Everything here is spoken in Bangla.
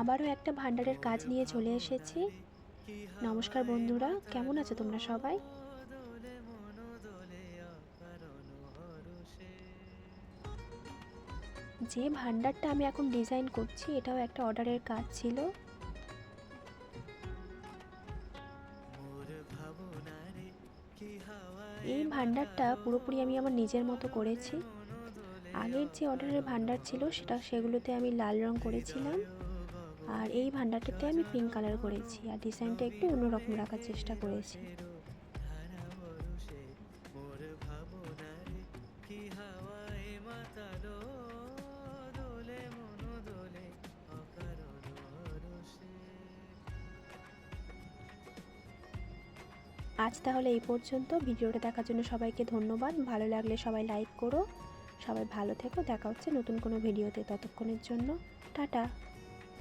আবারও একটা ভান্ডারের কাজ নিয়ে চলে এসেছি। নমস্কার বন্ধুরা, কেমন আছো তোমরা সবাই? যে ভান্ডারটা আমি এখন ডিজাইন করছি এটাও একটা অর্ডারের কাজ ছিল। এই ভান্ডারটা পুরোপুরি আমি আমার নিজের মতো করেছি। আগের যে অর্ডারের ভান্ডার ছিল সেগুলোতে আমি লাল রং করেছিলাম, আর এই ভান্ডারটাতে আমি পিঙ্ক কালার করেছি, আর ডিজাইনটা একটু অন্যরকম রাখার চেষ্টা করেছি। আজ তাহলে এই পর্যন্ত। ভিডিওটা দেখার জন্য সবাইকে ধন্যবাদ। ভালো লাগলে সবাই লাইক করো। সবাই ভালো থেকো, দেখা হচ্ছে নতুন কোনো ভিডিওতে। ততক্ষণের জন্য টাটা।